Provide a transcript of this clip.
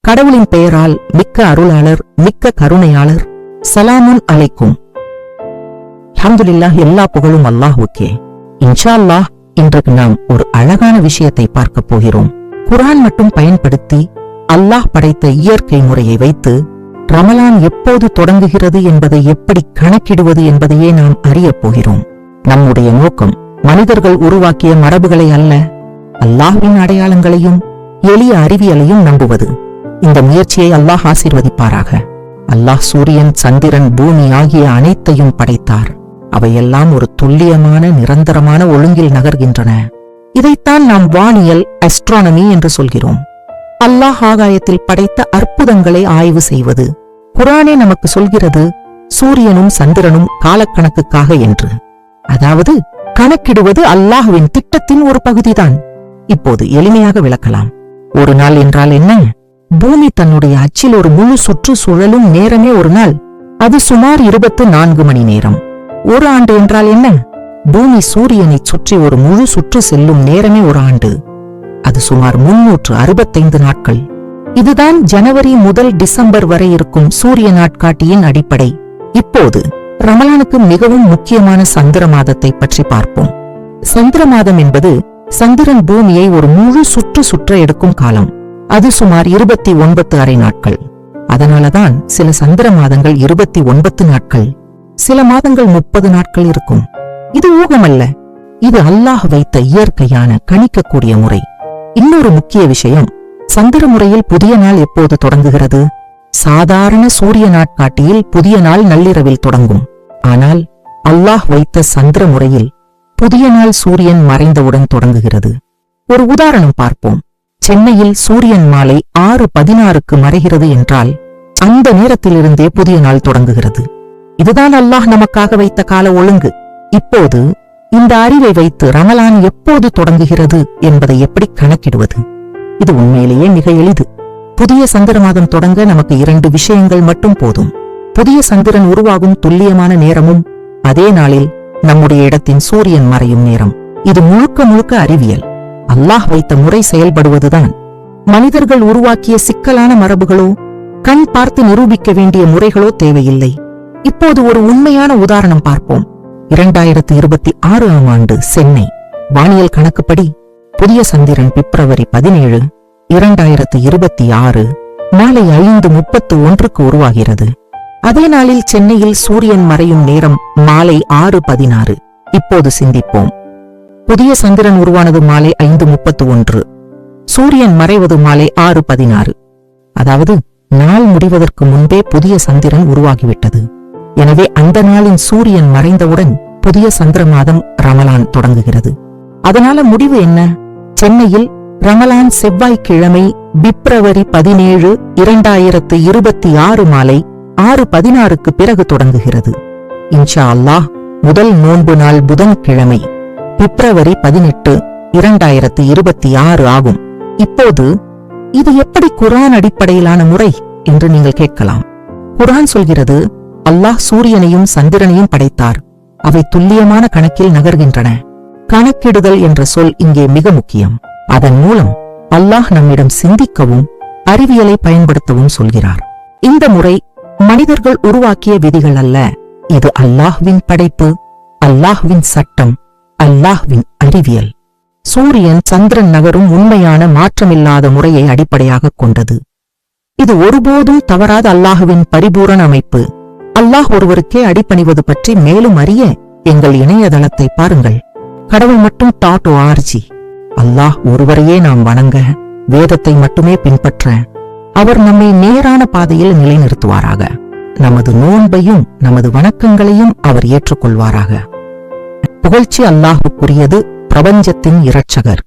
கடவுளின் பெயரால் மிக்க அருளாளர், மிக்க கருணையாளர். சலாமுன் அலைக்கும். அல்ஹம்துலில்லாஹ், எல்லா புகழும் அல்லாஹ்வுக்கே. இன்ஷா அல்லாஹ், இன்றைக்கு நாம் ஒரு அழகான விஷயத்தை பார்க்க போகிறோம். குர்ஆன் மட்டும் பயன்படுத்தி அல்லாஹ் படைத்த இயற்கை முறையை வைத்து ரமலான் எப்போது தொடங்குகிறது என்பதை எப்படி கணக்கிடுவது என்பதையே நாம் அறியப் போகிறோம். நம்முடைய நோக்கம் மனிதர்கள் உருவாக்கிய மரபுகளை அல்ல, அல்லாஹ்வின் அடையாளங்களையும் எளிய அறிவியலையும் நம்புவது. இந்த முயற்சியை அல்லாஹ் ஆசீர்வதிப்பாராக. அல்லாஹ் சூரியன், சந்திரன், பூமி ஆகிய அனைத்தையும் படைத்தார். அவையெல்லாம் ஒரு துல்லியமான நிரந்தரமான ஒழுங்கில் நகர்கின்றன. இதைத்தான் நாம் வானியல், அஸ்ட்ரானமி என்று சொல்கிறோம். அல்லாஹ் ஆகாயத்தில் படைத்த அற்புதங்களை ஆய்வு செய்வது. குர்ஆனே நமக்கு சொல்கிறது, சூரியனும் சந்திரனும் காலக்கணக்குக்காக என்று. அதாவது கணக்கிடுவது அல்லாஹ்வின் திட்டத்தின் ஒரு பகுதிதான். இப்போது எளிமையாக விளக்கலாம். ஒரு நாள் என்றால் என்ன? பூமி தன்னுடைய அச்சில் ஒரு முழு சுற்று சுழலும் நேரமே ஒரு நாள். அது சுமார் 24 மணி நேரம். ஒரு ஆண்டு என்றால் என்ன? பூமி சூரியனை சுற்றி ஒரு முழு சுற்று செல்லும் நேரமே ஒரு ஆண்டு. அது சுமார் 365 நாட்கள். இதுதான் ஜனவரி முதல் டிசம்பர் வரை இருக்கும் சூரிய நாட்காட்டியின் அடிப்படை. இப்போது ரமலானுக்கு மிகவும் முக்கியமான சந்திர மாதத்தை பற்றி பார்ப்போம். சந்திர மாதம் என்பது சந்திரன் பூமியை ஒரு முழு சுற்று சுற்ற எடுக்கும் காலம். அது சுமார் 29 அரை நாட்கள். அதனாலதான் சில சந்திர மாதங்கள் 29 நாட்கள், சில மாதங்கள் 30 நாட்கள் இருக்கும். இது ஊகமல்ல, இது அல்லாஹ் வைத்த இயற்கையான கணிக்கக்கூடிய முறை. இன்னொரு முக்கிய விஷயம், சந்திர முறையில் புதிய நாள் எப்போது தொடங்குகிறது? சாதாரண சூரிய நாட்காட்டியில் புதிய நாள் நள்ளிரவில் தொடங்கும். ஆனால் அல்லாஹ் வைத்த சந்திர முறையில் புதிய நாள் சூரியன் மறைந்தவுடன் தொடங்குகிறது. ஒரு உதாரணம் பார்ப்போம். சென்னையில் சூரியன் மாலை 6:16க்கு மறைகிறது என்றால் அந்த நேரத்திலிருந்தே புதிய நாள் தொடங்குகிறது. இதுதான் அல்லாஹ் நமக்காக வைத்த கால ஒழுங்கு. இப்போது இந்த அறிவை வைத்து ரமலான் எப்போது தொடங்குகிறது என்பதை எப்படி கணக்கிடுவது? இது உண்மையிலேயே மிக எளிது. புதிய சந்திர மாதம் தொடங்க நமக்கு 2 விஷயங்கள் மட்டும் போதும். புதிய சந்திரன் உருவாகும் துல்லியமான நேரமும், அதே நாளில் நம்முடைய இடத்தின் சூரியன் மறையும் நேரம். இது முழுக்க முழுக்க அறிவியல். அல்லாஹ் வைத்த முறை செயல்படுவதுதான். மனிதர்கள் உருவாக்கிய சிக்கலான மரபுகளோ, கண் பார்த்து நிரூபிக்க வேண்டிய முறைகளோ தேவையில்லை. இப்போது ஒரு உண்மையான உதாரணம் பார்ப்போம். 2026ஆம் ஆண்டு சென்னை வானியல் கணக்குப்படி புதிய சந்திரன் பிப்ரவரி 17, 2026 மாலை 5:31க்கு உருவாகிறது. அதே நாளில் சென்னையில் சூரியன் மறையும் நேரம் மாலை 6:16. இப்போது சிந்திப்போம். புதிய சந்திரன் உருவானது மாலை 5:31, சூரியன் மறைவது மாலை 6:16. அதாவது நாள் முடிவதற்கு முன்பே புதிய சந்திரன் உருவாகிவிட்டது. எனவே அந்த நாளின் சூரியன் மறைந்தவுடன் புதிய சந்திர மாதம் ரமலான் தொடங்குகிறது. அதனால முடிவு என்ன? சென்னையில் ரமலான் செவ்வாய்க்கிழமை பிப்ரவரி 17, 2026 மாலை 6:16க்கு பிறகு தொடங்குகிறது. இன்ஷா அல்லாஹ் முதல் நோன்பு நாள் புதன்கிழமை பிப்ரவரி 18, 2026 ஆகும். இப்போது இது எப்படி குர்ஆன் அடிப்படையிலான முறை என்று நீங்கள் கேட்கலாம். குர்ஆன் சொல்கிறது, அல்லாஹ் சூரியனையும் சந்திரனையும் படைத்தார். அவை துல்லியமான கணக்கில் நகர்கின்றன. கணக்கிடுதல் என்ற சொல் இங்கே மிக முக்கியம். அதன் மூலம் அல்லாஹ் நம்மிடம் சிந்திக்கவும் அறிவியலை பயன்படுத்தவும் சொல்கிறார். இந்த முறை மனிதர்கள் உருவாக்கிய விதிகள் அல்ல. இது அல்லாஹ்வின் படைப்பு, அல்லாஹ்வின் சட்டம், அல்லாஹ்வின் அறிவியல். சூரியன் சந்திரன் நகரும் உண்மையான மாற்றமில்லாத முறையை அடிப்படையாக கொண்டது. இது ஒருபோதும் தவறாத அல்லாஹ்வின் பரிபூரண அமைப்பு. அல்லாஹ் ஒருவருக்கே அடிபணிவது பற்றி மேலும் அறிய எங்கள் இணையதளத்தை பாருங்கள். கடவுள் மட்டும் .org. அல்லாஹ் ஒருவரையே நாம் வணங்க, வேதத்தை மட்டுமே பின்பற்ற, அவர் நம்மை நேரான பாதையில் நிலைநிறுத்துவாராக. நமது நோன்பையும் நமது வணக்கங்களையும் அவர் ஏற்றுக்கொள்வாராக. புகழ்ச்சி அல்லாஹுக்குரியது, பிரபஞ்சத்தின் இரட்சகர்.